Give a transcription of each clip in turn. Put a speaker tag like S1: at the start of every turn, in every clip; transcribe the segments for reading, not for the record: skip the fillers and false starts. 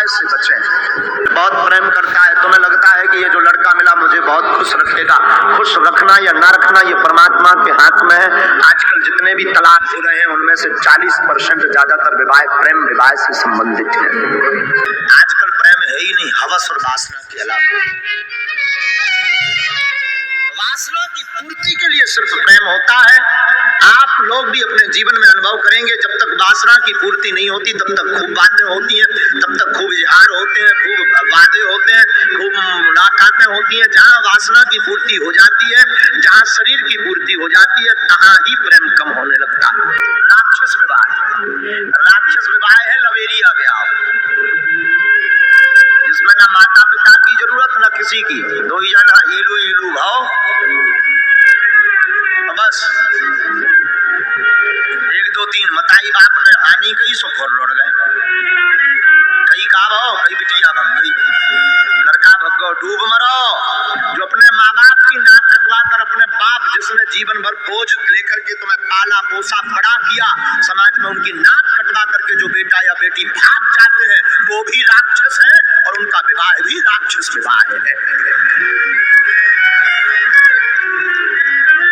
S1: से बचें। बहुत प्रेम करता है, तुम्हें लगता है कि ये जो लड़का मिला मुझे बहुत खुश रखेगा, खुश रखना या ना रखना ये परमात्मा के हाथ में है। आजकल जितने भी तलाक हो रहे हैं उनमें से 40% ज्यादातर विवाह प्रेम विवाह से संबंधित है। आजकल प्रेम है ही नहीं, हवस और वासना के अलावा। वासना की पूर्ति के लिए सिर्फ प्रेम होता है। आप लोग भी अपने जीवन में अनुभव करेंगे, जब तक वासना की पूर्ति नहीं होती तब तक खूब बातें होती हैं, तब तक खूब इजहार होते हैं, खूब वादे होते हैं, खूब मुलाकातें होती हैं। जहां वासना की पूर्ति हो जाती है, जहां शरीर की पूर्ति हो जाती है, तहां ही प्रेम कम होने लगता है। राक्षस विवाह है लवेरिया ब्याह, जिसमें ना माता पिता की जरूरत ना किसी की, दो ही जना इलू इलू भाव, बस 1 2 3 मताई बाप ने हानि कई सो फोर लौट गए, कई का भाव कई बिटिया भग गई, लड़का भग गो डूब मरो। जो अपने माँ बाप की नाक कटवा कर, अपने बाप जिसने जीवन भर बोझ लेकर के तुम्हें पाला पोसा बड़ा किया, समाज में उनकी नाक कटवा करके जो बेटा या बेटी भाग जाते हैं वो भी राक्षस है, और उनका विवाह भी राक्षस विवाह है।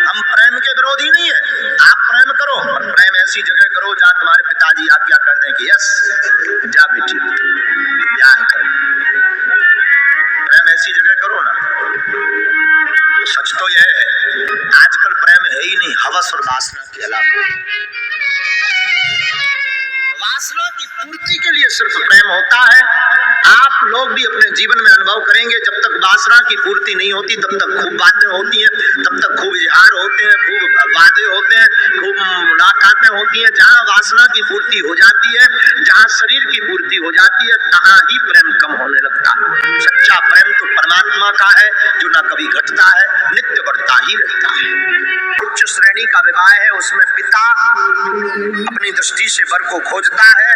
S1: हम प्रेम के विरोधी नहीं है, आप प्रेम करो, पर प्रेम ऐसी जगह करो जहां तुम्हारे पिताजी आज्ञा कर दें कि यस जा बेटी ब्याह कर। प्रेम ऐसी जगह करो ना। तो सच तो यह है, आजकल प्रेम है ही नहीं, हवस और वासना के अलावा। वासना की पूर्ति के लिए सिर्फ प्रेम होता है। आप लोग भी अपने जीवन में अनुभव करेंगे, जब तक वासना की पूर्ति नहीं होती तब तक खूब बातें होती हैं, तब तक खूब इजहार होते हैं, खूब वादे होते हैं, खूब मुलाकातें होती हैं। जहां वासना की पूर्ति हो जाती है, जहां शरीर की पूर्ति हो जाती है, तहां ही प्रेम कम होने लगता है। सच्चा प्रेम तो परमात्मा का है, जो ना कभी घटता है, नित्य बढ़ता ही रहता है। उच्च श्रेणी का विवाह है, उसमें पिता अपनी दृष्टि से वर को खोजता है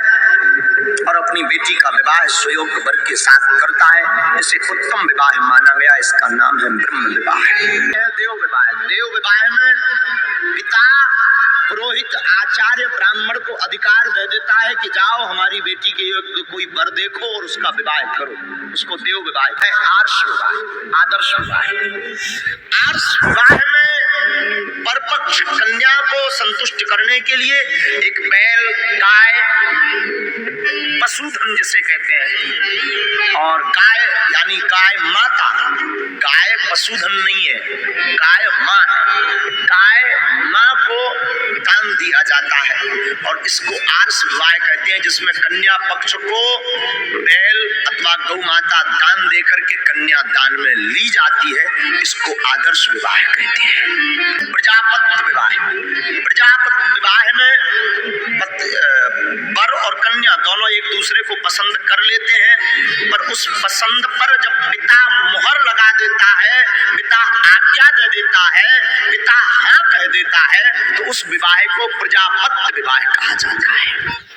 S1: और अपनी बेटी का विवाह स्वयोग्य वर के साथ करता है। इसे उत्तम विवाह माना गया, इसका नाम है ब्रह्म विवाह। देव विवाह, देव विवाह में पिता पुरोहित आचार्य ब्राह्मण को अधिकार दे देता है कि जाओ हमारी बेटी के योग्य कोई वर देखो और उसका विवाह करो। उसको देव विवाह है। आर्ष विवाह, आदर्श विवाह। आर्ष विवाह में परपक्ष कन्या को संतुष्ट करने के लिए एक बैल, गाय, पशुधन जिसे कहते हैं, और गाय यानी गाय माता, गाय पशुधन नहीं है, गाय माँ है। गाय माँ को दान दिया जाता है और इसको आर्ष विवाह कहते हैं, जिसमें कन्या पक्ष को बैल अथवा गौ माता दान देकर के कन्या दान में ली जाती है। इसको आदर्श विवाह कहते हैं। प्रजापत्य विवाह, प्रजापत्य विवाह में वर और कन्या दोनों एक दूसरे को पसंद कर लेते हैं, पर उस पसंद पर जब पिता मुहर लगा देता है, पिता आज्ञा दे देता है, पिता हाँ कह देता है, तो उस विवाह को प्रजापत्य विवाह कहा जाता है।